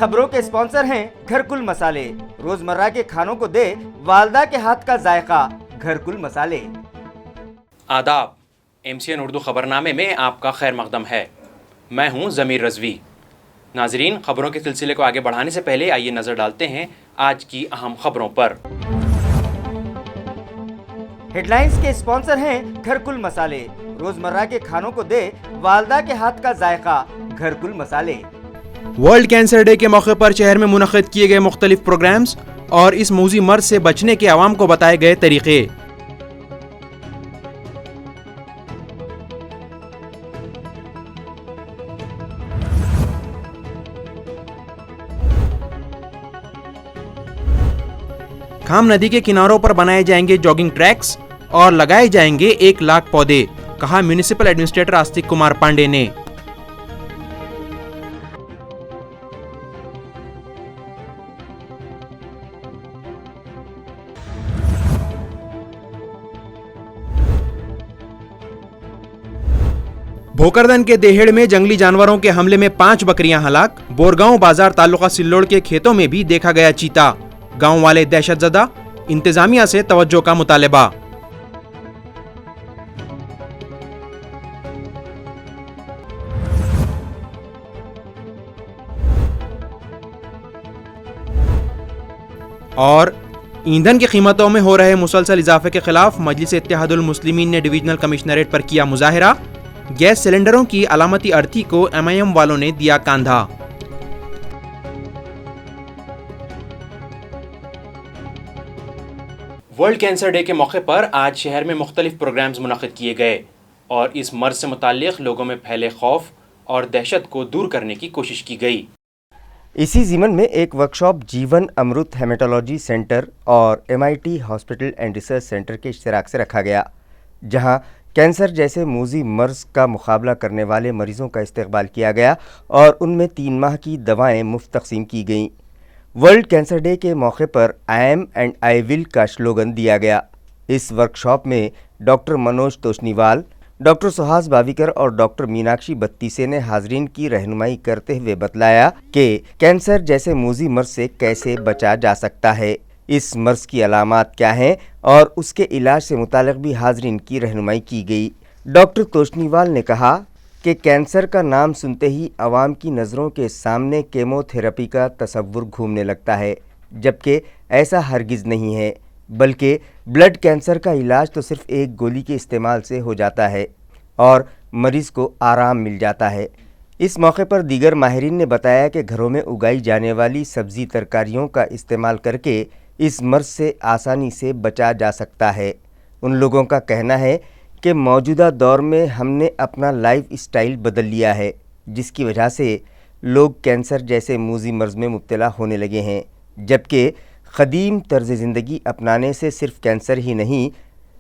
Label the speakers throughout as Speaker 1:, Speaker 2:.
Speaker 1: खबरों के स्पॉन्सर हैं घरकुल मसाले। रोजमर्रा के खानों को दे वालदा के हाथ का जायका, घरकुल मसाले।
Speaker 2: आदाब, MCN उर्दू खबरनामे में आपका खैर मकदम है। मैं हूं ज़मीर रज़वी। नाजरीन, खबरों के सिलसिले को आगे बढ़ाने से पहले आइए नज़र डालते हैं आज की अहम खबरों पर।
Speaker 1: हेडलाइंस के स्पॉन्सर हैं घरकुल मसाले। रोजमर्रा के खानों को दे वालदा के हाथ का जायका, घरकुल मसाले।
Speaker 3: वर्ल्ड कैंसर डे के मौके पर शहर में मुनक़्क़िद किए गए मुख्तलिफ प्रोग्राम्स और इस मौजी मर्ज से बचने के आवाम को बताए गए तरीक़े। खाम नदी के किनारों पर बनाए जाएंगे जॉगिंग ट्रैक्स और लगाए जाएंगे 1 लाख पौधे, कहा म्यूनिसिपल एडमिनिस्ट्रेटर आस्तिक कुमार पांडे ने। भोकरदन के देहेड़ में जंगली जानवरों के हमले में 5 बकरियां हलाक। बोरगांव बाजार तालुका सिल्लोड़ के खेतों में भी देखा गया चीता। गांव वाले दहशतजदा, इंतजामिया से तवज्जो का मुतालबा। और ईंधन की कीमतों में हो रहे मुसलसल इजाफे के खिलाफ मजलिस इत्तेहादुल मुस्लिमीन ने डिवीजनल कमिश्नरेट पर किया मुजाहिरा। गैस सिलेंडरों की अलामती अर्थी को MIM वालों ने दिया कांधा।
Speaker 2: वर्ल्ड कैंसर डे के मौके पर आज शहर में मुख्तलिफ प्रोग्राम्स मुनक़्क़िद किए गए और इस मर्ज से मुताल्लिक़ लोगों में फैले खौफ और दहशत को दूर करने की कोशिश की गई।
Speaker 1: इसी ज़िमन में एक वर्कशॉप जीवन अमृत हेमेटोलॉजी सेंटर और MIT hospital and research centre के इश्तिराक से रखा गया, जहां कैंसर जैसे मूजी मर्ज का मुकाबला करने वाले मरीज़ों का इस्तकबाल किया गया और उनमें 3 माह की दवाएं मुफ्त तकसीम की गईं। वर्ल्ड कैंसर डे के मौके पर I am and I will का स्लोगन दिया गया। इस वर्कशॉप में डॉक्टर मनोज तोशनीवाल, डॉक्टर सुहास बाविकर और डॉक्टर मीनाक्षी बत्तीसे ने हाजरीन की रहनुमाई करते हुए बतलाया कि कैंसर जैसे मूजी मर्ज से कैसे बचा जा सकता है, इस मर्ज की अलामात क्या हैं और उसके इलाज से मुतालिक भी हाजरीन की रहनुमाई की गई। डॉक्टर तोशनीवाल ने कहा कि कैंसर का नाम सुनते ही आवाम की नज़रों के सामने केमोथेरेपी का तसव्वुर घूमने लगता है, जबकि ऐसा हरगिज़ नहीं है, बल्कि ब्लड कैंसर का इलाज तो सिर्फ एक गोली के इस्तेमाल से हो जाता है और मरीज़ को आराम मिल जाता है। इस मौके पर दीगर माहिरीन ने बताया कि घरों में उगाई जाने वाली सब्ज़ी तरकारियों का इस्तेमाल करके इस मर्ज से आसानी से बचा जा सकता है। उन लोगों का कहना है कि मौजूदा दौर में हमने अपना लाइफ स्टाइल बदल लिया है, जिसकी वजह से लोग कैंसर जैसे मूजी मर्ज में मुब्तला होने लगे हैं, जबकि क़दीम तर्ज़ ज़िंदगी अपनाने से सिर्फ कैंसर ही नहीं,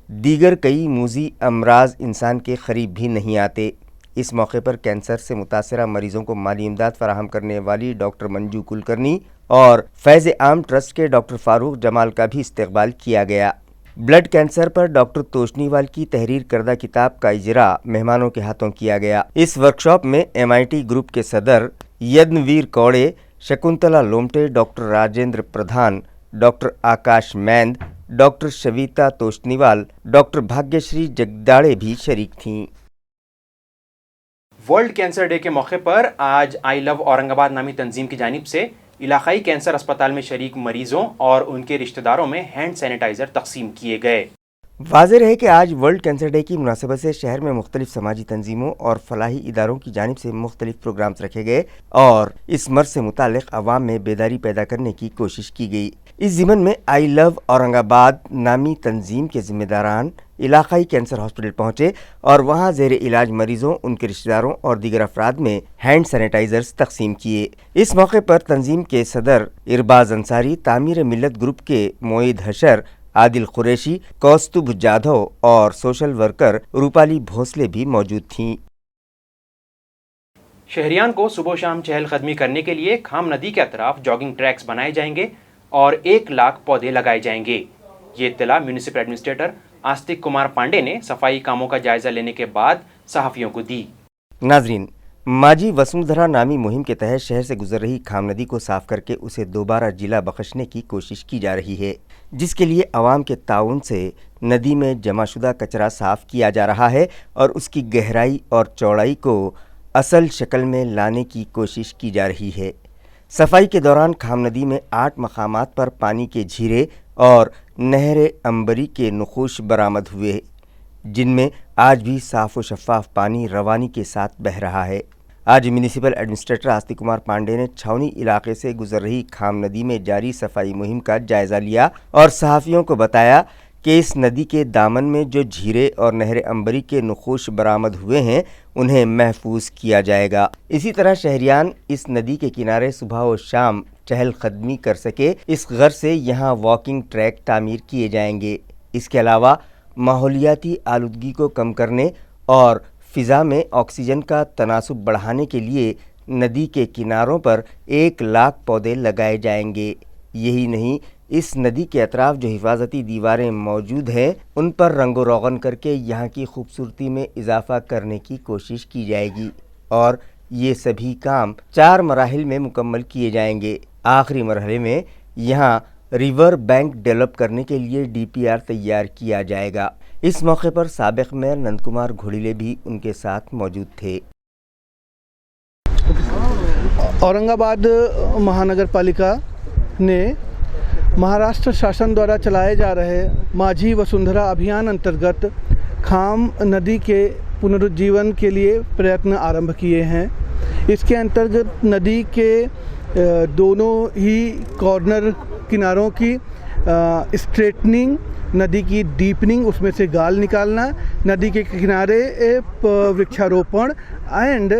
Speaker 1: दीगर कई मूजी अमराज इंसान के करीब भी नहीं आते। इस मौके पर कैंसर से मुतासरा मरीज़ों को माली इमदाद फराहम करने वाली डॉक्टर मंजू कुलकर्नी और फैज़ आम ट्रस्ट के डॉक्टर फारूक जमाल का भी इस्तकबाल किया गया। ब्लड कैंसर पर डॉक्टर तोशनीवाल की तहरीर करदा किताब का इजरा मेहमानों के हाथों किया गया। इस वर्कशॉप में MIT ग्रुप के सदर यज्ञवीर कौड़े, शकुंतला लोमटे, डॉक्टर राजेंद्र प्रधान, डॉक्टर आकाश मैंद, डॉक्टर शविता तोशनीवाल, डॉक्टर भाग्यश्री जगदाड़े भी शरीक थीं।
Speaker 2: वर्ल्ड कैंसर डे के मौके पर आज आई लव औरंगाबाद नामी तंजीम की जानिब से इलाकाई कैंसर अस्पताल में शरीक मरीजों और उनके रिश्तेदारों में हैंड सैनिटाइज़र तकसीम किए गए।
Speaker 1: वाज़ेह है कि आज वर्ल्ड कैंसर डे की मुनासिबत से शहर में मुख्तलिफ समाजी तंजीमों और फलाही इदारों की जानिब से मुख्तलिफ प्रोग्राम्स रखे गए और इस मर्ज से मुतालिक अवाम में बेदारी पैदा करने की कोशिश की गई। इस ज़िमन में आई लव औरंगाबाद नामी तंजीम के ज़िम्मेदारान इलाकाई कैंसर हॉस्पिटल पहुँचे और वहाँ ज़ेर इलाज मरीज़ों, उनके रिश्तेदारों और दीगर अफराद में हैंड सैनिटाइज़र्स तकसीम किए। इस मौके पर तंजीम के सदर इरबाज अंसारी, तामीर मिल्लत ग्रुप के मोईद हशर, आदिल कुरैशी, कौस्तुभ जाधव और सोशल वर्कर रूपाली भोसले भी मौजूद थीं।
Speaker 2: शहरियान को सुबह शाम चहलकदमी करने के लिए खाम नदी के अतराफ जॉगिंग ट्रैक्स बनाए जाएंगे और 1 लाख पौधे लगाए जाएंगे। ये इत्तला म्यूनिसिपल एडमिनिस्ट्रेटर आस्तिक कुमार पांडे ने सफाई कामों का जायजा लेने के बाद सहाफ़ियों को दी।
Speaker 1: नाजरीन, माझी वसुंधरा नामी मुहिम के तहत शहर से गुजर रही खाम नदी को साफ करके उसे दोबारा जिला बख्शने की कोशिश की जा रही है, जिसके लिए आवाम के ताउन से नदी में जमाशुदा कचरा साफ किया जा रहा है और उसकी गहराई और चौड़ाई को असल शक्ल में लाने की कोशिश की जा रही है। सफाई के दौरान खाम नदी में 8 मकामात पर पानी के झीरे और नहर अंबरी के नखूश बरामद हुए, जिनमें आज भी साफ व शफाफ पानी रवानी के साथ बह रहा है। आज म्यूनिसिपल एडमिनिस्ट्रेटर आस्तिक कुमार पांडे ने छावनी इलाके से गुजर रही खाम नदी में जारी सफाई मुहिम का जायजा लिया और सहाफ़ियों को बताया कि इस नदी के दामन में जो झीरे और नहर अंबरी के नखूश बरामद हुए हैं उन्हें महफूज किया जाएगा। इसी तरह शहरियान इस नदी के किनारे सुबह व शाम चहलकदमी कर सके, इस गर्ज से यहाँ वॉकिंग ट्रैक तामीर किए जाएंगे। इसके अलावा माहौलियाती आलूदगी को कम करने और फ़िज़ा में ऑक्सीजन का तनासुब बढ़ाने के लिए नदी के किनारों पर 1 लाख पौधे लगाए जाएंगे। यही नहीं, इस नदी के अतराफ जो हिफाजती दीवारें मौजूद हैं उन पर रंगो रोगन करके यहाँ की खूबसूरती में इजाफ़ा करने की कोशिश की जाएगी और ये सभी काम 4 मराहिल में मुकम्मल किए जाएंगे। आखिरी मरहले में यहाँ रिवर बैंक डेवलप करने के लिए DPR तैयार किया जाएगा। इस मौके पर साबिक मेयर नंद कुमार घोड़िले भी उनके साथ मौजूद थे।
Speaker 4: औरंगाबाद महानगर पालिका ने महाराष्ट्र शासन द्वारा चलाए जा रहे माझी वसुंधरा अभियान अंतर्गत खाम नदी के पुनरुज्जीवन के लिए प्रयत्न आरंभ किए हैं। इसके अंतर्गत नदी के दोनों ही कॉर्नर किनारों की स्ट्रेटनिंग, नदी की डीपनिंग, उसमें से गाल निकालना, नदी के किनारे वृक्षारोपण एंड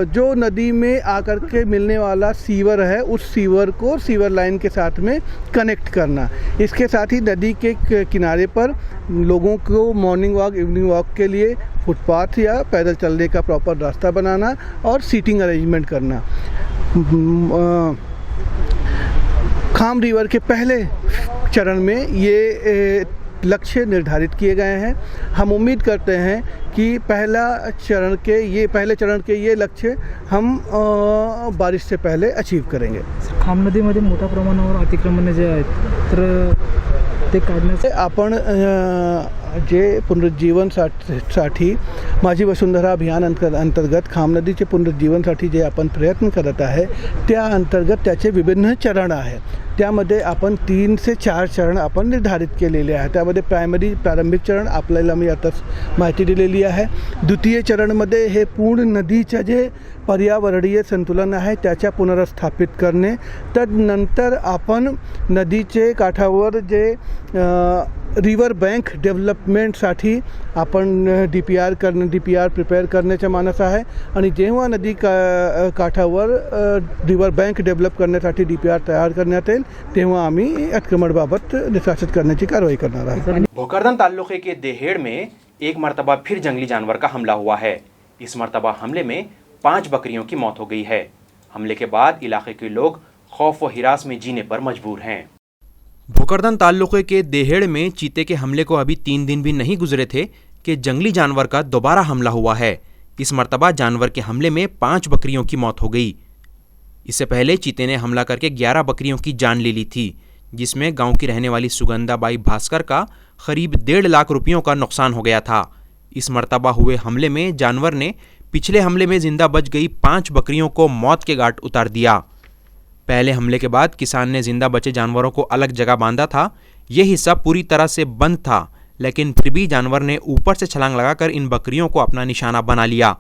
Speaker 4: जो नदी में आकर के मिलने वाला सीवर है उस सीवर को सीवर लाइन के साथ में कनेक्ट करना। इसके साथ ही नदी के किनारे पर लोगों को मॉर्निंग वॉक, इवनिंग वॉक के लिए फुटपाथ या पैदल चलने का प्रॉपर रास्ता बनाना और सीटिंग अरेंजमेंट करना। खाम रिवर के पहले चरण में ये लक्ष्य निर्धारित किए गए हैं। हम उम्मीद करते हैं कि पहले चरण के ये लक्ष्य हम बारिश से पहले अचीव करेंगे।
Speaker 5: खाम नदीमध्ये मोठ्या प्रमाणावर अतिक्रमणे जे आहेत तर ते काढण्याचे
Speaker 4: आपण जे पुनरुज्जीवनसाठी माझी वसुंधरा अभियान अंतर्गत खाम नदीचे पुनरुज्जीवनसाठी जे आपण प्रयत्न करत आहे त्या अंतर्गत त्याचे विभिन्न चरण आहेत। त्यामध्ये आपण 3 से 4 चरण आपण निर्धारित केलेले आहे। त्यामध्ये प्रारंभिक चरण आपल्याला मी आताच माहिती दिलेली आहे। द्वितीय चरणमध्ये हे पूर्ण नदीचे जे पर्यावरणीय संतुलन आहे त्याच्या पुनर्स्थापित करणे, तदनंतर आपण नदीचे काठावर जे रिवर बैंक डेव्हलपमेंटसाठी आपण DPR प्रिपेअर करण्याचा मानस आहे आणि जेव्हा नदी काठावर रिवर बैंक डेव्हलप करण्यासाठी DPR तयार करण्यात येईल तेव्हा आम्ही अतिक्रमणाबाबत निष्कासित करण्याची कारवाई करणार आहोत।
Speaker 2: भोकरदन ताल्लुके के देहेड़ में एक मरतबा फिर जंगली जानवर का हमला हुआ है। इस मरतबा हमले में 5 बकरियों की मौत हो गई है। हमले के बाद इलाके के लोग खौफ व हिरास में जीने पर मजबूर हैं।
Speaker 3: भोकरदन ताल्लुके के देहेड़ में चीते के हमले को अभी 3 दिन भी नहीं गुजरे थे कि जंगली जानवर का दोबारा हमला हुआ है। इस मरतबा जानवर के हमले में 5 बकरियों की मौत हो गई। इससे पहले चीते ने हमला करके 11 बकरियों की जान ले ली थी, जिसमें गांव की रहने वाली सुगंधाबाई भास्कर का करीब 1.5 लाख रुपयों का नुकसान हो गया था। इस मरतबा हुए हमले में जानवर ने पिछले हमले में जिंदा बच गई 5 बकरियों को मौत के घाट उतार दिया। पहले हमले के बाद किसान ने जिंदा बचे जानवरों को अलग जगह बांधा था। यह हिस्सा पूरी तरह से बंद था, लेकिन फिर भी जानवर ने ऊपर से छलांग लगाकर इन बकरियों को अपना निशाना बना लिया।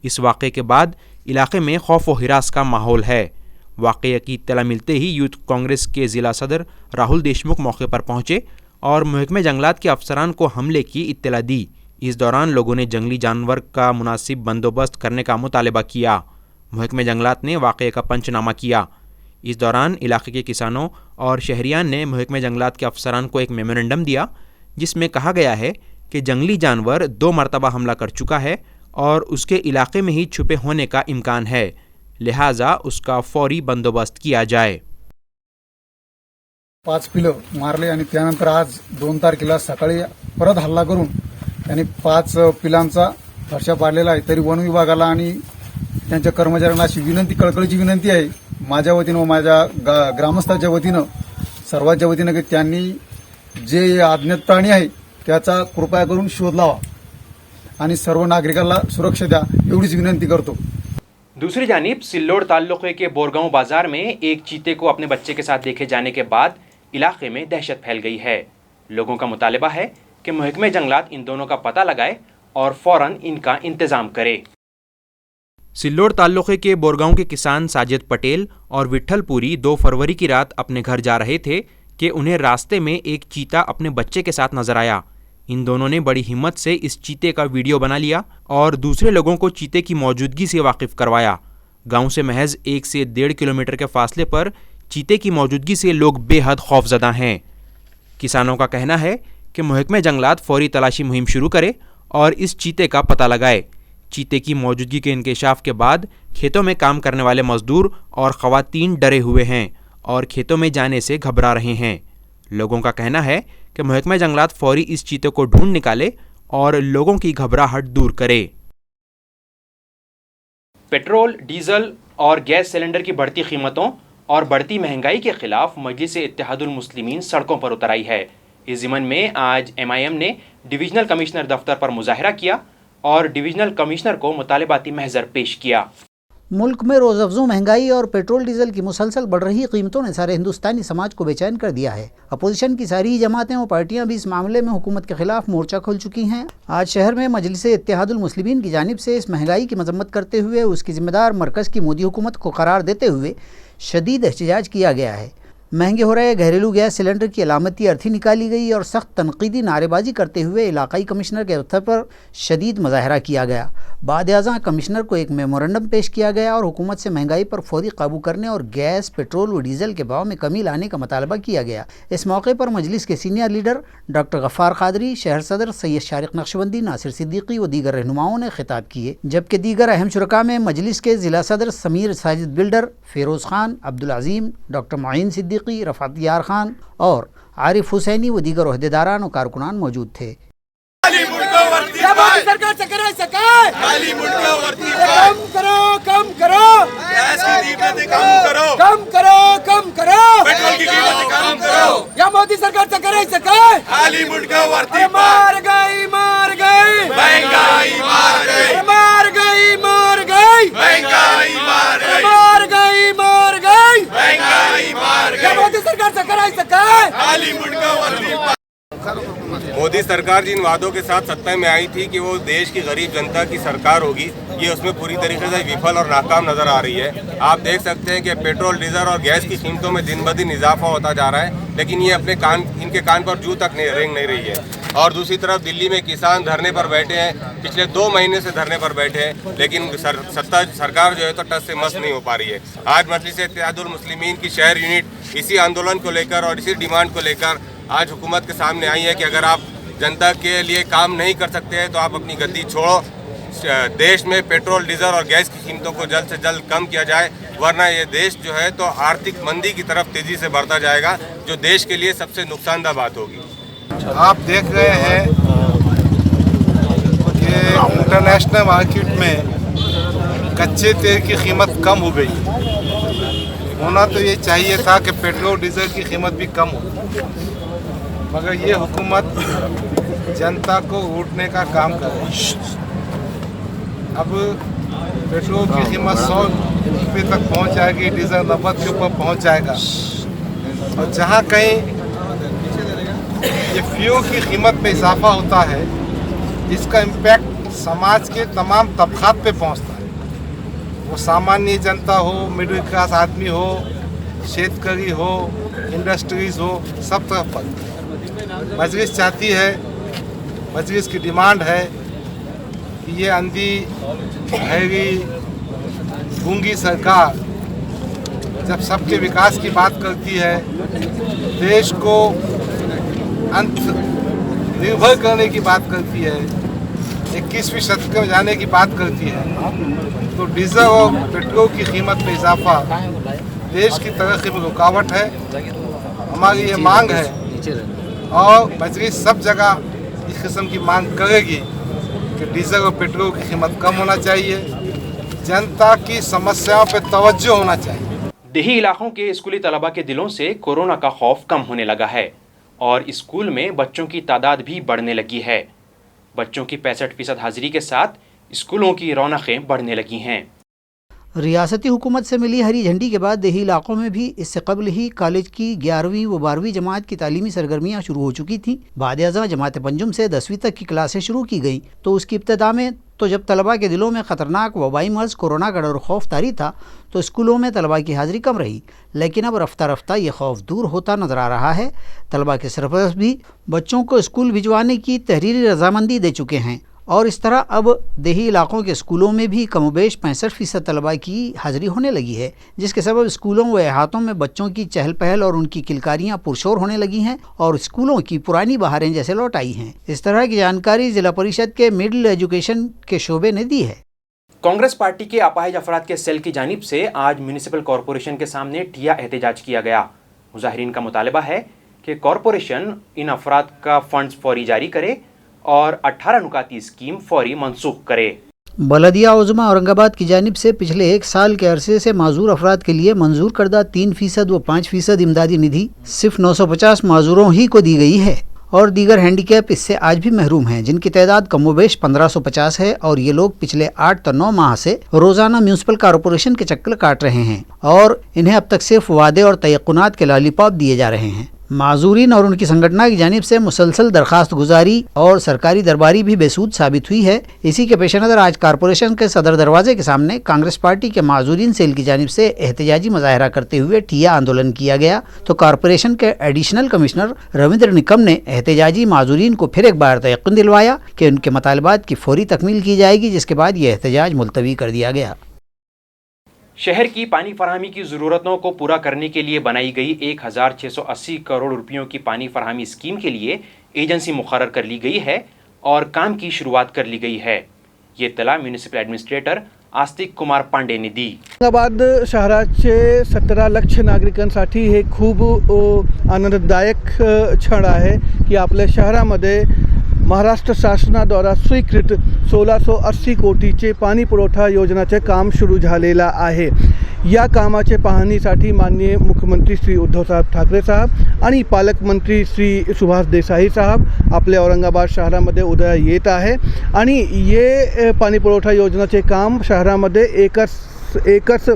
Speaker 3: इस वाक़े के बाद इलाके में खौफ व हिरास का माहौल है। वाक़े की इत्तला मिलते ही यूथ कांग्रेस के ज़िला सदर राहुल देशमुख मौके पर पहुंचे और महकमे जंगलात के अफसरान को हमले की इत्तला दी। इस दौरान लोगों ने जंगली जानवर का मुनासिब बंदोबस्त करने का मुतालबा किया। महकमे जंगलात ने वाक़े का पंचनामा किया। इस दौरान इलाके के किसानों और शहरियान ने महकमे जंगलात के अफसरान को एक मेमोरेंडम दिया, जिसमें कहा गया है कि जंगली जानवर 2 मरतबा हमला कर चुका है और उसके इलाके में ही छुपे होने का इम्कान है, लिहाजा उसका फौरी बंदोबस्त किया जाए।
Speaker 6: 5 पिलं मारले आणि त्यानंतर आज 2 तारखेला सकाळी परत हल्ला करून त्यांनी 5 पिलांचा फरशा पाडलेला आहे। तरी वन विभागाला आणि त्यांच्या कर्मचाऱ्यांना अशी विनंती, कळकळीची विनंती आहे माझ्या वतीनं व माझ्या ग्रामस्थांच्या वतीनं, सर्वांच्या वतीनं, की त्यांनी जे अज्ञात प्राणी आहे त्याचा कृपया करून शोध लावा आणि सर्व नागरिकांना सुरक्षा द्या, एवढीच विनंती करतो.
Speaker 2: दूसरी जानिब सिल्लोड ताल्लुके के बोरगांव बाजार में एक चीते को अपने बच्चे के साथ देखे जाने के बाद इलाके में दहशत फैल गई है. लोगों का मुतालबा है कि महकमे जंगलात इन दोनों का पता लगाए और फौरन इनका इंतजाम करे.
Speaker 3: सिल्लोड ताल्लुके के बोरगांव के किसान साजिद पटेल और विट्ठलपुरी 2 फरवरी की रात अपने घर जा रहे थे कि उन्हें रास्ते में एक चीता अपने बच्चे के साथ नजर आया. इन दोनों ने बड़ी हिम्मत से इस चीते का वीडियो बना लिया और दूसरे लोगों को चीते की मौजूदगी से वाकिफ करवाया. गांव से महज 1 से 1.5 किलोमीटर के फासले पर चीते की मौजूदगी से लोग बेहद खौफजदा हैं. किसानों का कहना है कि महकमे जंगलात फौरी तलाशी मुहिम शुरू करे और इस चीते का पता लगाए. चीते की मौजूदगी के इंकशाफ के बाद खेतों में काम करने वाले मजदूर और ख़वातीन डरे हुए हैं और खेतों में जाने से घबरा रहे हैं. लोगों का कहना है कि महकमा जंगलात फौरी इस चीते को ढूंढ निकाले और लोगों की घबराहट दूर करे.
Speaker 2: पेट्रोल, डीजल और गैस सिलेंडर की बढ़ती कीमतों और बढ़ती महंगाई के खिलाफ मजलिस-ए-इत्तेहादुल मुस्लिमीन सड़कों पर उतर आई है. इस ज़िमन में आज MIM ने डिवीजनल कमिश्नर दफ्तर पर मुजाहरा किया और डिवीजनल कमिश्नर को मुतालिबाती महजर पेश किया.
Speaker 7: मुल्क में रोज़ अफ़ज़ों महंगाई और पेट्रोल डीजल की मुसलसल बढ़ रही कीमतों ने सारे हिंदुस्तानी समाज को बेचैन कर दिया है. अपोजिशन की सारी जमातें और पार्टियां भी इस मामले में हुकूमत के खिलाफ मोर्चा खोल चुकी हैं. आज शहर में मजलिस-ए-इत्तेहादुल मुस्लिमीन की जानिब से इस महंगाई की मजम्मत करते हुए उसकी ज़िम्मेदार मरकज़ की मोदी हुकूमत को करार देते हुए शदीद एहतजाज किया गया है. महंगे हो रहे घरेलू गैस सिलेंडर की अलामती अर्थी निकाली गई और सख्त तनकीदी नारेबाजी करते हुए इलाकाई कमिश्नर के दफ्तर पर शदीद मुजाहरा किया गया. बाद-ए-आज़ा कमिश्नर को एक मेमोरेंडम पेश किया गया और हुकूमत से महंगाई पर फौरी काबू करने और गैस, पेट्रोल व डीजल के भाव में कमी लाने का मुतालबा किया गया. इस मौके पर मजलिस के senior leader doctor Gaffar Qadri, शहर सदर सैयद शारिक नक्शबंदी, नासिर सिद्दीकी व दीगर रहनुमाओं ने खिताब किए. जबकि दीगर अहम शुरका में मजलिस के ज़िला सदर समीर साजिद बिल्डर, फेरोज़ खान, अब्दुल अज़ीम, डॉक्टर मुईन सिद्दीकी, रफ़ात यार खान और आरिफ हुसैनी व दीगर ओहदेदारान और कारकुनान मौजूद थे.
Speaker 8: सरकार से करे सकाय खाली मुड़को वर्ती कम करो गैस की कीमतें कम करो पेट्रोल की कीमतें कम करो. या मोदी सरकार से करे सकाय खाली मुड़को वर्ती मार गई महंगाई मार गई महंगाई या मोदी सरकार से करे सकाय खाली मुड़को वर्ती.
Speaker 9: मोदी सरकार जिन वादों के साथ सत्ता में आई थी कि वो देश की गरीब जनता की सरकार होगी, ये उसमें पूरी तरीके से विफल और नाकाम नज़र आ रही है. आप देख सकते हैं कि पेट्रोल, डीजल और गैस की कीमतों में दिन ब दिन इजाफा होता जा रहा है, लेकिन ये इनके कान पर जू तक रेंग नहीं रही है. और दूसरी तरफ दिल्ली में किसान धरने पर बैठे हैं, पिछले 2 महीने से धरने पर बैठे हैं, लेकिन सरकार जो है तो टस से मस नहीं हो पा रही है. आज मजलिस-ए-इत्तेहादुल मुस्लिमीन की शहर यूनिट इसी आंदोलन को लेकर और इसी डिमांड को लेकर आज हुकूमत के सामने आई है कि अगर आप जनता के लिए काम नहीं कर सकते हैं तो आप अपनी गद्दी छोड़ो. देश में पेट्रोल, डीजल और गैस की कीमतों को जल्द से जल्द कम किया जाए, वरना ये देश जो है तो आर्थिक मंदी की तरफ तेजी से बढ़ता जाएगा, जो देश के लिए सबसे नुकसानदा बात होगी.
Speaker 10: आप देख रहे हैं कि इंटरनेशनल मार्केट में कच्चे तेल की कीमत कम हो गई. होना तो ये चाहिए था कि पेट्रोल, डीजल की कीमत भी कम हो, मगर ये हुकूमत जनता को लूटने का काम कर रही है. अब पेट्रोल की कीमत 100 रुपये तक पहुंच जाएगी, डीजल 90 के ऊपर पहुंच जाएगा. और जहां कहीं ये फ्यूल की कीमत में इजाफा होता है, इसका इम्पैक्ट समाज के तमाम तबकात पे पहुंचता है. वो सामान्य जनता हो, मिडिल क्लास आदमी हो, शेतकरी हो, इंडस्ट्रीज़ हो, सब तरफ पर. मजलिस चाहती है, मजलिस की डिमांड है कि ये अंधी बहरी गूंगी सरकार जब सबके विकास की बात करती है, देश को अंत निर्भर करने की बात करती है, 21वीं शतक में जाने की बात करती है, तो डीजल और पेट्रोल की कीमत में इजाफा देश की तरक्की में रुकावट है. हमारी ये मांग है और मजलिस सब जगह इस किस्म की मांग करेगी कि डीजल और पेट्रोल की कीमत कम होना चाहिए, जनता की समस्याओं पे तवज्जो होना चाहिए।
Speaker 2: देही इलाकों के स्कूली तलबा के दिलों से कोरोना का खौफ कम होने लगा है और स्कूल में बच्चों की तादाद भी बढ़ने लगी है। बच्चों की 65% हाजिरी के साथ स्कूलों की रौनकें बढ़ने लगी हैं।
Speaker 7: रियासती हुकूमत से मिली हरी झंडी के बाद देही इलाकों में भी इससे कबल ही कॉलेज की 11वीं व 12वीं जमात की तालीमी सरगर्मियाँ शुरू हो चुकी थीं। बाद-ए-आज़म जमात पंजुम से 10वीं तक की क्लासें शुरू की गई तो उसकी इब्तदा में जब तलबा के दिलों में ख़तरनाक वबाई मर्ज़ कोरोना का डर खौफ तारी था तो स्कूलों में तलबा की हाज़िरी कम रही, लेकिन अब रफ्ता रफ्ता ये खौफ दूर होता नज़र आ रहा है। तलबा के सरपरस्त भी बच्चों को स्कूल भिजवाने की तहरीरी रजामंदी दे चुके हैं और इस तरह अब देही इलाकों के स्कूलों में भी कमोबेश 65% तलबा की हाज़िरी होने लगी है, जिसके सबब स्कूलों व अहातों में बच्चों की चहल पहल और उनकी किलकारियाँ पुरशोर होने लगी हैं और स्कूलों की पुरानी बहारें जैसे लौट आई हैं। इस तरह की जानकारी ज़िला परिषद के मिडिल एजुकेशन के शोबे ने दी है।
Speaker 2: कांग्रेस पार्टी के अपाहिज अफराद के सेल की जानिब से आज म्यूनिसिपल कॉरपोरेशन के सामने ठिया एहतजाज किया गया। मुजाहिरीन का मुतालबा है कि कॉरपोरेशन इन अफराद का फंड्स फौरी जारी करे और 18 नुकाती स्कीम फौरी मनसूख करे।
Speaker 7: बलदिया उज़्मा औरंगाबाद की जानिब से पिछले 1 साल के अरसे से माजूर अफराद के लिए मंजूर करदा 3% व 5% इमदादी निधि सिर्फ 950 माजूरों ही को दी गई है और दीगर हैंडीकैप इससे आज भी महरूम हैं, जिनकी तादाद कमोबेश 1550 है और ये लोग पिछले 8 तो 9 माह से रोज़ाना म्यूनसिपल कॉरपोरेशन के चक्कर काट रहे हैं और इन्हें अब तक सिर्फ वादे और तयक़ुनात के लॉलीपॉप दिए जा रहे हैं। माजूरीन और उनकी संगठना की जानिब से मुसलसल दरखास्त गुजारी और सरकारी दरबारी भी बेसूद साबित हुई है। इसी के पेश नज़र आज कॉरपोरेशन के सदर दरवाजे के सामने कांग्रेस पार्टी के माजूरीन सेल की जानिब से एहतजाजी मुजाहरा करते हुए ठिया आंदोलन किया गया तो कॉरपोरेशन के एडिशनल कमिश्नर रविंद्र निकम ने एहतजाजी माजूरीन को फिर एक बार यकीन दिलवाया कि उनके मतालबात की फौरी तकमील की जाएगी, जिसके बाद ये एहतजाज मुलतवी कर दिया गया।
Speaker 2: शहर की पानी फराहमी की ज़रूरतों को पूरा करने के लिए बनाई गई 1680 करोड़ रुपयों की पानी फराहमी स्कीम के लिए एजेंसी मुकर्रर कर ली गई है और काम की शुरुआत कर ली गई है। ये इत्तला म्युनिसिपल ॲडमिनिस्ट्रेटर आस्तिक कुमार पांडे ने दी।
Speaker 4: औरंगाबाद शहराचे 17 लाख नागरिकांसाठी हे खूप आनंददायक क्षण आहे की आपल्या शहरामध्ये महाराष्ट्र शासनाद्वारा स्वीकृत 1680 कोटीचे पाणी पुरवठा योजनाचे काम सुरू झालेला आहे। या कामाचे पाहणीसाठी माननीय मुख्यमंत्री श्री उद्धवसाहेब ठाकरे साहेब आणि पालकमंत्री श्री सुभाष देसाई साहेब आपल्या औरंगाबाद शहरामध्ये उदया येत आहे आणि ये पाणी पुरवठा योजनाचे काम शहरामध्ये एकच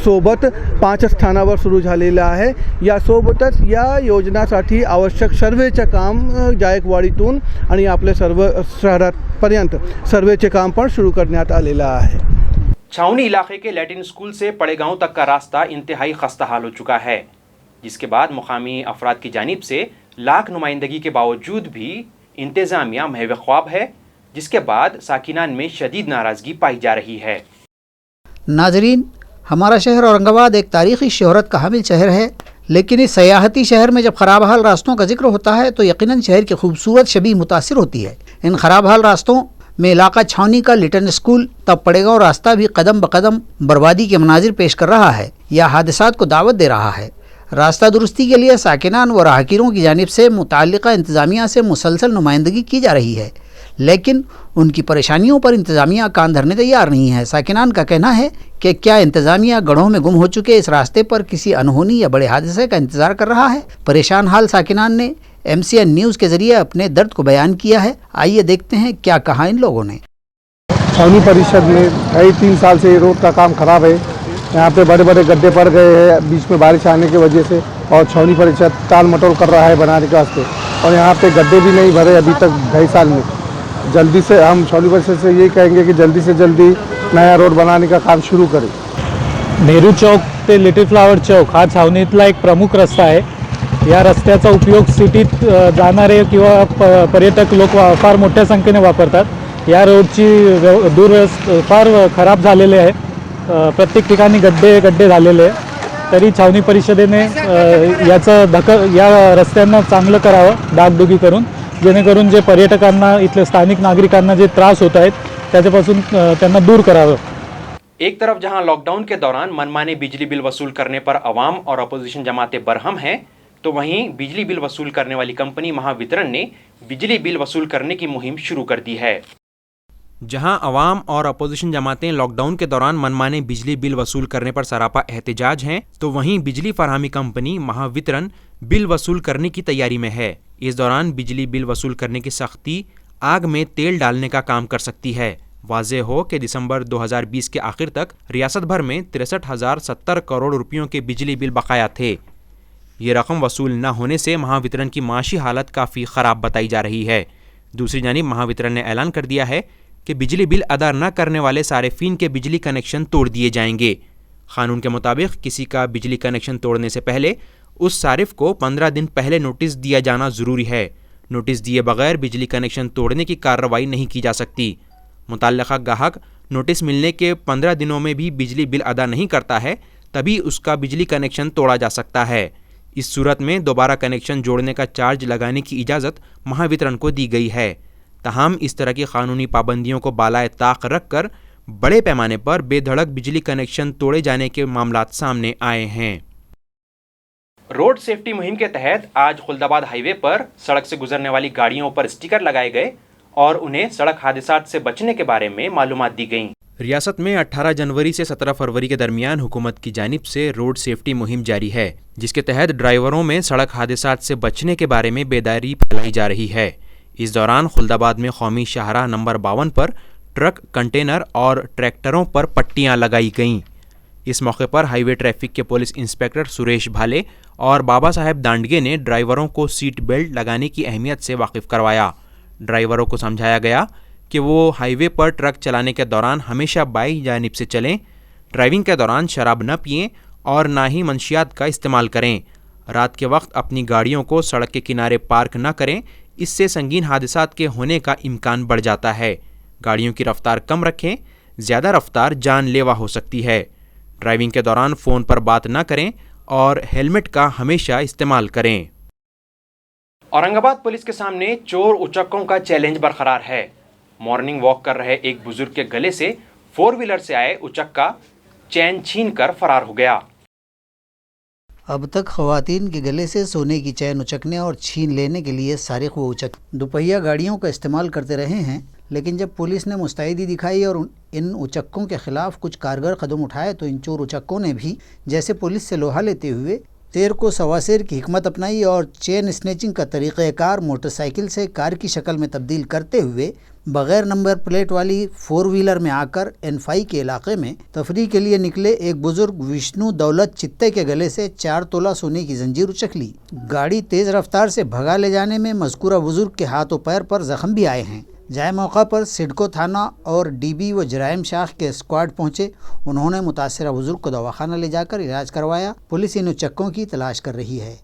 Speaker 4: सोबत 5 स्थानावर सुरू झालेलं आहे। यासोबतच या योजनासाठी आवश्यक सर्वेचे काम जायकवाडीतून आणि आपले सर्व शहरापर्यंत सर्वेचे काम पण सुरू करण्यात आलेलं आहे।
Speaker 2: छावनी इलाके के लैटिन स्कूल से पड़े गांव तक का रास्ता इंतहाई खस्ता हाल हो चुका है, जिसके बाद मुकामी अफराद की जानिब से लाख नुमाइंदगी के बावजूद भी इंतज़ामिया महव ख्वाब है, जिसके बाद साकिनान में शदीद नाराज़गी पाई जा रही है।
Speaker 7: नाजरीन, हमारा शहर औरंगाबाद एक तारीख़ी शोहरत का हामिल शहर है, लेकिन इस सयाहती शहर में जब ख़राब हाल रास्तों का जिक्र होता है तो यकीनन शहर की खूबसूरत शबीह मुतासिर होती है। इन ख़राब हाल रास्तों में इलाका छावनी का लिटन स्कूल तब पड़ेगांव रास्ता भी कदम बकदम बर्बादी के मनाजिर पेश कर रहा है या हादसात को दावत दे रहा है। रास्ता दुरुस्ती के लिए साकिनान व राहगीरों की जानिब से मुताल्लिक़ा इंतज़ामिया से मुसलसल नुमाइंदगी की जा रही है, लेकिन उनकी परेशानियों पर इंतज़ामिया कान धरने तैयार नहीं है। साकिनान का कहना है कि क्या इंतज़ामिया गढ़ों में गुम हो चुके इस रास्ते पर किसी अनहोनी या बड़े हादसे का इंतज़ार कर रहा है। परेशान हाल साकिनान ने MCN न्यूज़ के ज़रिए अपने दर्द को बयान किया है। आइए देखते हैं क्या कहा इन लोगों ने।
Speaker 6: छावनी परिषद में कई 3 साल से ये रोड का काम खराब है। यहाँ पे बड़े बड़े गड्ढे पड़ गए हैं बीच में बारिश आने की वजह से और छावनी परिषद टाल मटोल कर रहा है बनाने के वास्ते और यहाँ पे गड्ढे भी नहीं भरे अभी तक 2.5 साल में। जल्दी से हम छावनी परिषद से ये कहेंगे कि जल्दी से जल्दी नया रोड बनाने का काम शुरू करें।
Speaker 5: नेहरू चौक ते लिटिल फ्लावर चौक हा छावणीतला एक प्रमुख रस्ता आहे। या रस्त्याचा उपयोग सिटीत जाणारे किंवा पर्यटक लोक फार मोठ्या संख्येने वापरतात। या रोडची दुरवस्था फार खराब झालेली आहे, प्रत्येक ठिकाणी गड्डे झालेले आहे। तरी छावणी परिषदेने या रस्त्यांना चांगलं करावं डागडुगी करून, जेणेकरून जे पर्यटकांना इथले स्थानिक नागरिकांना जे त्रास होत आहेत त्याच्यापासून त्यांना दूर करावं।
Speaker 2: एक तरफ जहां लॉकडाउन के दौरान मनमाने बिजली बिल वसूल करने पर अवाम और अपोजिशन जमातें बरहम हैं, तो वहीं बिजली बिल वसूल करने वाली कंपनी महावितरण ने बिजली बिल वसूल करने की मुहिम शुरू कर दी है।
Speaker 3: जहां अवाम और अपोजिशन जमातें लॉकडाउन के दौरान मनमाने बिजली बिल वसूल करने पर सरापा एहतजाज हैं, तो वहीं बिजली फराहमी कंपनी महावितरण बिल वसूल करने की तैयारी में है। इस दौरान बिजली बिल वसूल करने की सख्ती आग में तेल डालने का काम कर सकती है। वाज़ेह हो कि दिसंबर 2020 के आखिर तक रियासत भर में 63,070 करोड़ रुपयों के बिजली बिल बकाया थे। ये रकम वसूल न होने से महावितरण की माशी हालत काफ़ी ख़राब बताई जा रही है। दूसरी जानिब महावितरण ने ऐलान कर दिया है कि बिजली बिल अदा न करने वाले सारिफीन के बिजली कनेक्शन तोड़ दिए जाएंगे। कानून के मुताबिक किसी का बिजली कनेक्शन तोड़ने से पहले उस सारिफ को 15 दिन पहले नोटिस दिया जाना ज़रूरी है। नोटिस दिए बगैर बिजली कनेक्शन तोड़ने की कार्रवाई नहीं की जा सकती। मुतल्लिका गाहक नोटिस मिलने के 15 दिनों में भी बिजली बिल अदा नहीं करता है, तभी उसका बिजली कनेक्शन तोड़ा जा सकता है। इस सूरत में दोबारा कनेक्शन जोड़ने का चार्ज लगाने की इजाज़त महावितरण को दी गई है। तमाम इस तरह की कानूनी पाबंदियों को बालाए ताक रख कर बड़े पैमाने पर बेधड़क बिजली कनेक्शन तोड़े जाने के मामलात सामने आए हैं।
Speaker 2: रोड सेफ्टी मुहिम के तहत आज खुल्दाबाद हाईवे पर सड़क से गुजरने वाली गाड़ियों पर स्टिकर लगाए गए और उन्हें सड़क हादसात से बचने के बारे में मालूमात दी गईं।
Speaker 3: रियासत में 18 जनवरी से 17 फरवरी के दरमियान हुकूमत की जानिब से रोड सेफ्टी मुहिम जारी है, जिसके तहत ड्राइवरों में सड़क हादसात से बचने के बारे में बेदारी फैलाई जा रही है। इस दौरान खुल्दाबाद में कौमी शाहराह नंबर 52 पर ट्रक, कंटेनर और ट्रैक्टरों पर पट्टियां लगाई गईं। इस मौके पर हाईवे ट्रैफिक के पुलिस इंस्पेक्टर सुरेश भाले और बाबा साहेब दांडगे ने ड्राइवरों को सीट बेल्ट लगाने की अहमियत से वाकिफ़ करवाया। ड्राइवरों को समझाया गया कि वो हाईवे पर ट्रक चलाने के दौरान हमेशा बाई जानिब से चलें, ड्राइविंग के दौरान शराब न पिएं और ना ही मंशियात का इस्तेमाल करें। रात के वक्त अपनी गाड़ियों को सड़क के किनारे पार्क न करें, इससे संगीन हादसात के होने का इम्कान बढ़ जाता है। गाड़ियों की रफ्तार कम रखें, ज़्यादा रफ्तार जानलेवा हो सकती है। ड्राइविंग के दौरान फ़ोन पर बात न करें और हेलमेट का हमेशा इस्तेमाल करें।
Speaker 2: औरंगाबाद पुलिस के सामने चोर उचक्कों का चैलेंज बरकरार है। मॉर्निंग वॉक कर रहे एक बुजुर्ग के गले से 4 व्हीलर से आए उचक्का चैन छीन कर फरार हो गया।
Speaker 7: अब तक खवातीन के गले से सोने की चैन उचकने और छीन लेने के लिए सारिक व उचक दोपहिया गाड़ियों का इस्तेमाल करते रहे हैं, लेकिन जब पुलिस ने मुस्तैदी दिखाई और इन उचक्कों के खिलाफ कुछ कारगर कदम उठाए तो इन चोर उचक्कों ने भी जैसे पुलिस से लोहा लेते हुए तेर को सवासेर की हिकमत अपनाई और चेन स्नेचिंग का तरीक़ाकार मोटरसाइकिल से कार की शक्ल में तब्दील करते हुए बग़ैर नंबर प्लेट वाली 4 व्हीलर में आकर एनफाई के इलाके में तफरीह के लिए निकले एक बुजुर्ग विष्णु दौलत चित्ते के गले से 4 तोला सोने की जंजीर उचक ली। गाड़ी तेज़ रफ्तार से भगा ले जाने में मज़कूरा बुजुर्ग के हाथों पैर पर जख्म भी आए हैं। जाए मौका पर सिडको थाना और डीबी व जराइम शाख के स्क्वाड पहुंचे। उन्होंने मुतासरा बुजुर्ग को दवाखाना ले जाकर इलाज करवाया। पुलिस इन उचक्कों की तलाश कर रही है।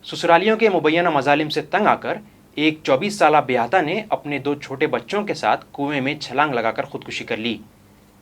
Speaker 2: ससुरालियों के मुबैना मजालिम से तंग आकर एक 24 साला बेहाता ने अपने 2 छोटे बच्चों के साथ कुएं में छलांग लगाकर खुदकुशी कर ली।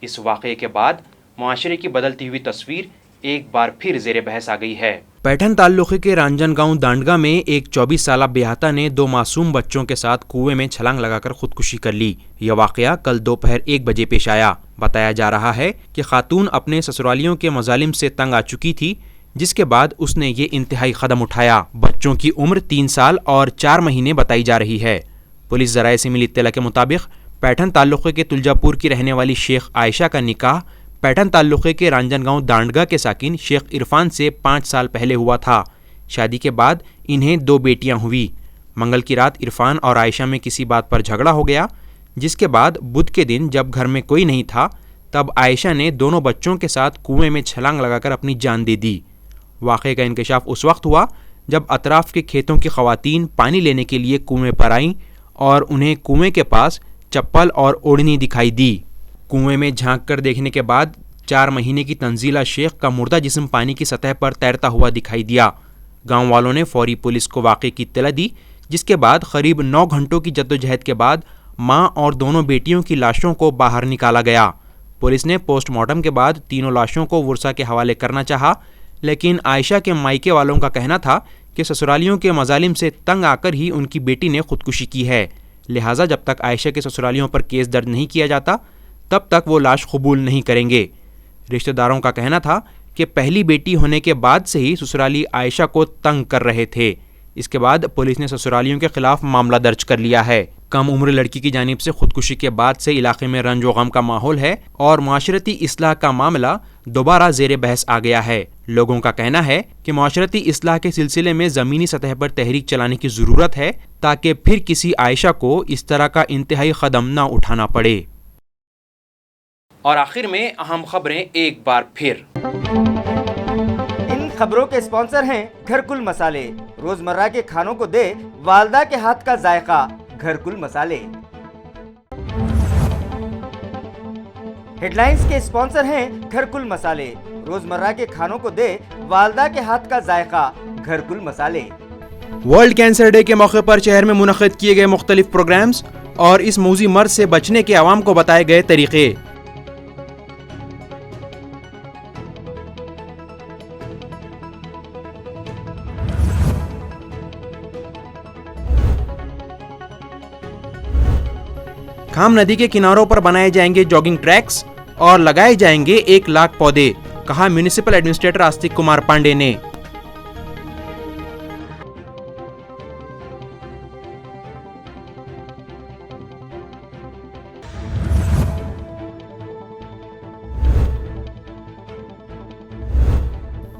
Speaker 2: इस वाक़े के बाद मुआशरे की बदलती हुई तस्वीर एक बार फिर ज़ेरे बहस आ गई है।
Speaker 3: पैठन ताल्लुक़े के रांजनगांव दांडगा में एक 24 साला बेहाता ने 2 मासूम बच्चों के साथ कुएं में छलांग लगाकर खुदकुशी कर ली। यह वाक़या कल दोपहर 1 बजे पेश आया। बताया जा रहा है कि खातून अपने ससुरालियों के मजालिम से तंग आ चुकी थी, जिसके बाद उसने ये इंतहाई कदम उठाया। बच्चों की उम्र 3 साल और 4 महीने बताई जा रही है। पुलिस ज़राए से मिली इत्तला के मुताबिक पैठन ताल्लुक़े के तुलजापुर की रहने वाली शेख आयशा का निकाह पैठन ताल्लुक़े के रांजनगांव दांडगा के साकिन शेख इरफान से 5 साल पहले हुआ था। शादी के बाद इन्हें 2 बेटियां हुई। मंगल की रात इरफान और आयशा में किसी बात पर झगड़ा हो गया, जिसके बाद बुध के दिन जब घर में कोई नहीं था तब आयशा ने दोनों बच्चों के साथ कुएं में छलांग लगाकर अपनी जान दे दी। वाक़े का इंकशाफ उस वक्त हुआ जब अतराफ़ के खेतों की ख़वातीन पानी लेने के लिए कुएं पर आईं और उन्हें कुएं के पास चप्पल और ओढ़नी दिखाई दी। कुएं में झांक कर देखने के बाद 4 महीने की तंजीला शेख का मुर्दा जिस्म पानी की सतह पर तैरता हुआ दिखाई दिया। गांव वालों ने फौरी पुलिस को वाक़े की इत्तला दी, जिसके बाद करीब 9 घंटों की जद्दोजहद के बाद मां और दोनों बेटियों की लाशों को बाहर निकाला गया। पुलिस ने पोस्टमार्टम के बाद तीनों लाशों को वर्सा के हवाले करना चाहा, लेकिन आयशा के मायके वालों का कहना था कि ससुरालियों के मजालिम से तंग आकर ही उनकी बेटी ने खुदकुशी की है, लिहाजा जब तक आयशा के ससुरालियों पर केस दर्ज नहीं किया जाता तब तक वो लाश कबूल नहीं करेंगे। रिश्तेदारों का कहना था कि पहली बेटी होने के बाद से ही ससुराली आयशा को तंग कर रहे थे। इसके बाद पुलिस ने ससुरालियों के खिलाफ मामला दर्ज कर लिया है। कम उम्र लड़की की जानिब से खुदकुशी के बाद से इलाके में रंज व गम का माहौल है और माशरती इस्लाह का मामला दोबारा ज़ेर बहस आ गया है। लोगों का कहना है कि माशरती इस्लाह के सिलसिले में ज़मीनी सतह पर तहरीक चलाने की ज़रूरत है ताकि फिर किसी आयशा को इस तरह का इंतहाई कदम ना उठाना पड़े।
Speaker 2: और आखिर में अहम खबरें एक बार फिर।
Speaker 1: इन खबरों के स्पॉन्सर हैं घरकुल मसाले, रोजमर्रा के खानों को दे वालदा के हाथ का जायका, घरकुल मसाले। हेडलाइंस के स्पॉन्सर हैं घरकुल मसाले, रोजमर्रा के खानों को दे वालदा के हाथ का जायका, घरकुल मसाले।
Speaker 3: वर्ल्ड कैंसर डे के मौके पर शहर में मुनक़िद किए गए मुख्तलिफ प्रोग्राम्स और इस मौजी मर्ज से बचने के आवाम को बताए गए तरीके। खाम नदी के किनारों पर बनाए जाएंगे जॉगिंग ट्रैक्स और लगाए जाएंगे 1 लाख पौधे, कहा म्युनिसिपल एडमिनिस्ट्रेटर आस्तिक कुमार पांडे ने।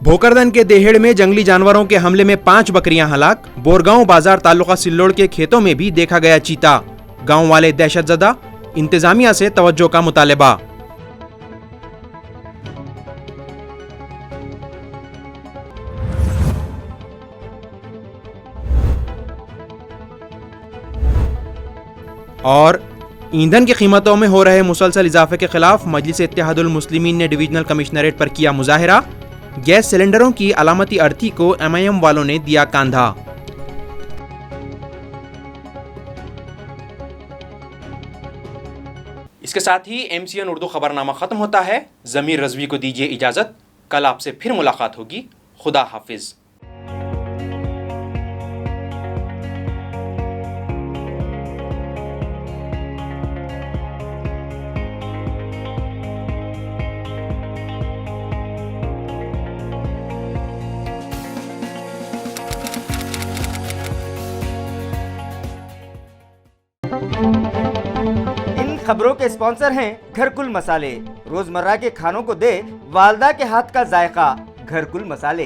Speaker 3: भोकरदन के देहेड़ में जंगली जानवरों के हमले में 5 बकरियां हलाक। बोरगांव बाजार तालुका सिल्लोड़ के खेतों में भी देखा गया चीता। गांव वाले दहशतजदा, इंतजामिया से तवज्जो का मुतालबा। और ईंधन की कीमतों में हो रहे मुसलसल इजाफे के खिलाफ मजलिस इत्तेहादुल मुस्लिमीन ने डिवीजनल कमिश्नरेट पर किया मुजाहरा। गैस सिलेंडरों की अलामती अर्थी को MIM वालों ने दिया कांधा।
Speaker 2: इसके साथ ही MCN उर्दू खबरनामा खत्म होता है। ज़मीर रज़वी को दीजिए इजाज़त। कल आपसे फिर मुलाकात होगी। खुदा हाफिज।
Speaker 1: खबरों के स्पॉन्सर हैं घरकुल मसाले, रोजमर्रा के खानों को दे वालदा के हाथ का जायका, घरकुल मसाले।